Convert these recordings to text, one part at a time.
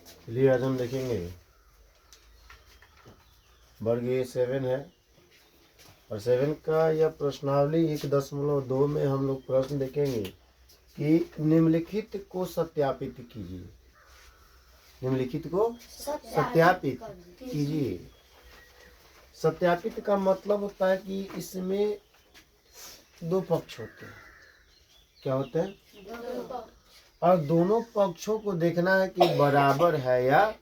चलिए आज हम देखेंगे वर्ग ए 7 है और 7 का यह प्रश्नावली 1.2 में हम लोग प्रश्न देखेंगे कि निम्नलिखित को सत्यापित कीजिए। निम्नलिखित को सत्यापित कीजिए। सत्यापित का मतलब होता है कि इसमें दो पक्ष होते हैं। क्या होते हैं? और दोनों पक्षों को देखना है कि बराबर है या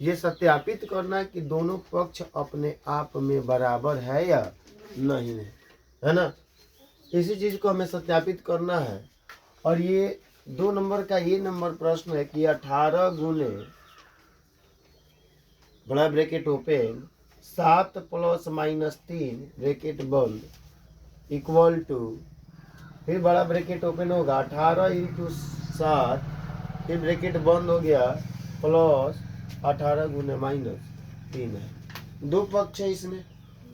ये सत्यापित करना है कि दोनों पक्ष अपने आप में बराबर है या नहीं है ना। इसी चीज को हमें सत्यापित करना है। और ये 2 नंबर का ये नंबर प्रश्न है कि 18 गुने बड़ा ब्रैकेट ओपन 7 + -3 ब्रैकेट बंद इक्वल टू, फिर बड़ा ब्रैकेट ओपन होगा 18 × 7 फिर ब्रैकेट बंद हो गया प्लस 18 गुने -3 है। दो पक्ष है इसमें।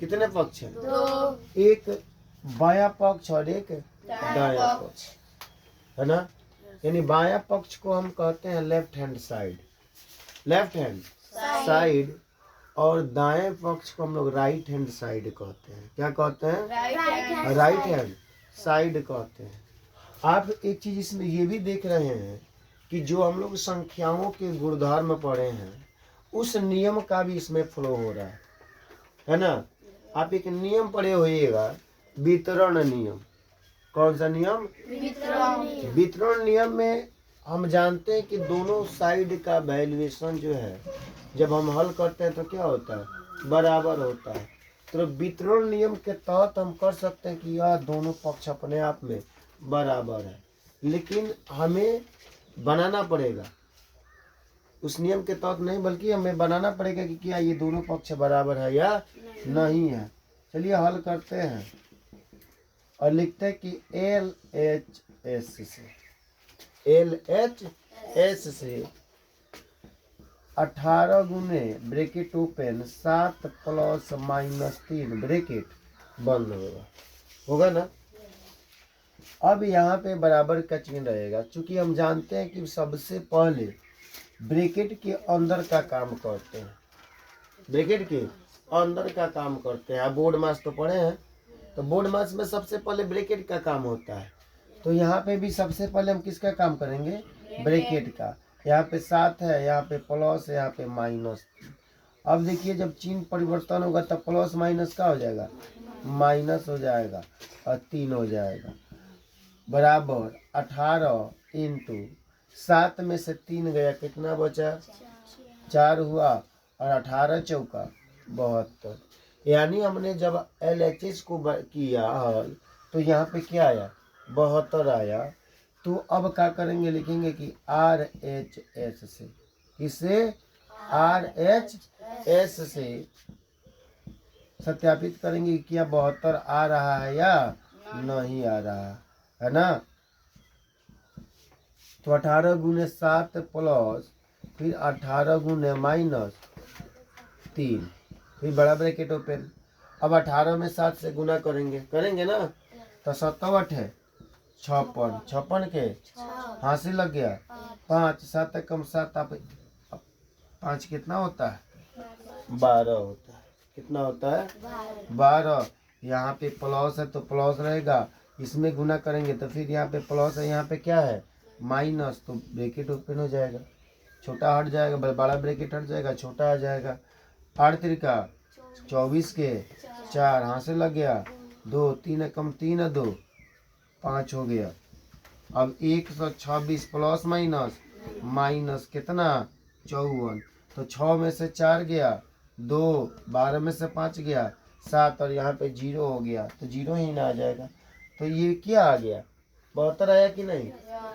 कितने पक्ष हैं? दो। एक बायां पक्ष और एक दायां पक्ष है ना। यानी बायां पक्ष को हम कहते हैं left hand side, left hand side, और दाएं पक्ष को हम लोग राइट हैंड साइड कहते हैं। क्या कहते हैं? राइट हैंड साइड कहते हैं। आप एक चीज इसमें ये भी देख रहे हैं कि जो हम लोग संख्याओं के गुणधर्म पढ़े हैं उस नियम का भी इसमें फ्लो हो रहा है ना। आप एक नियम पढ़े होइएगा, वितरण नियम। कौन सा नियम? वितरण नियम में हम जानते हैं कि दोनों साइड का वैल्यूएशन जो है जब हम हल करते हैं तो क्या होता है? बराबर होता है। तो वितरण नियम के तहत हम कर सकते हैं कि यह दोनों पक्ष अपने आप में बराबर है, लेकिन हमें बनाना पड़ेगा उस नियम के तहत नहीं, बल्कि हमें बनाना पड़ेगा कि क्या ये दोनों पक्ष बराबर है या नहीं है। चलिए हल करते हैं और लिखते हैं कि LHS से 18 गुने ब्रैकेट ओपन 7 + -3 ब्रैकेट बंद होगा ना। अब यहाँ पे बराबर का चिन्ह रहेगा। चूंकि हम जानते हैं कि सबसे पहले ब्रैकेट के अंदर का काम करते हैं, ब्रैकेट के अंदर का काम करते हैं। आप बोर्ड मास तो पढ़े हैं, तो बोर्ड मास में सबसे पहले ब्रैकेट का काम होता है। तो यहाँ पे भी सबसे पहले हम किसका काम करेंगे? ब्रैकेट का। यहाँ पे 7 है, यहाँ पे प्लस है, यहाँ पे माइनस। अब देखिए जब चिन्ह परिवर्तन होगा तब प्लस माइनस का हो जाएगा? माइनस हो जाएगा और 3 हो जाएगा बराबर 18 × 7 में से 3 गया, कितना बचा? 4 हुआ और 18 चौका 72। यानी हमने जब LHS को किया हल तो यहाँ पे क्या आया? 72 आया। तो अब क्या करेंगे? लिखेंगे कि RHS से, किसे? RHS से सत्यापित करेंगे कि क्या 72 आ रहा है या नहीं आ रहा है ना। तो 18 गुने 7 प्लस फिर 18 गुने -3 फिर बड़ा ब्रैकेट ओपन। अब 18 में 7 से गुना करेंगे ना, तो 7 है 56, 56 के हासिल लग गया 5, 7 कम 7, आप 5 कितना होता है? 12 होता है। कितना होता है? 12। यहाँ पे प्लस है तो प्लस रहेगा, इसमें गुना करेंगे तो फिर यहाँ पे प्लस है, यहाँ पे क्या है? माइनस, तो ब्रैकेट ओपन हो जाएगा, छोटा हट जाएगा, बड़ा ब्रैकेट हट जाएगा, छोटा आ जाएगा। 8 त्रिका 24 के 4 हासिल लग गया 2, 3 कम 3 2 5 हो गया। अब 126 प्लस माइनस कितना? 54। तो 6 में से 4 गया 2, 12 में से 5 गया 7 और यहाँ पे 0 हो गया, तो 0 ही ना आ जाएगा। तो ये क्या आ गया? 72 आया कि नहीं?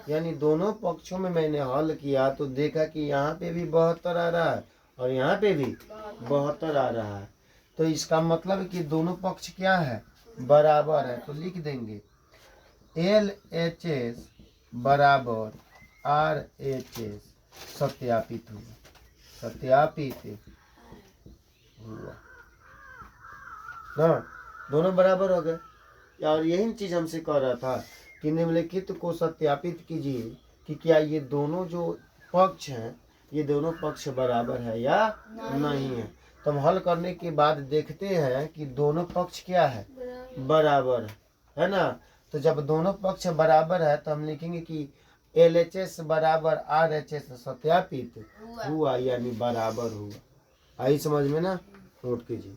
यानी दोनों पक्षों में मैंने हल किया तो देखा कि यहाँ पे भी 72 आ रहा है और यहाँ पे भी 72 आ रहा है। तो इसका मतलब कि दोनों पक्ष क्या है? बराबर है। तो लिख देंगे LHS बराबर RHS सत्यापित हुआ, सत्यापित हुआ ना, दोनों बराबर हो गए। और यही चीज हमसे कह रहा था कि निम्नलिखित को सत्यापित कीजिए कि क्या ये दोनों जो पक्ष हैं ये दोनों पक्ष बराबर है या नहीं है। तो हम हल करने के बाद देखते हैं कि दोनों पक्ष क्या है, बराबर है ना। तो जब दोनों पक्ष बराबर है तो हम लिखेंगे कि LHS बराबर RHS सत्यापित हुआ यानी बराबर हुआ। आई समझ में ना, नोट कीजिए।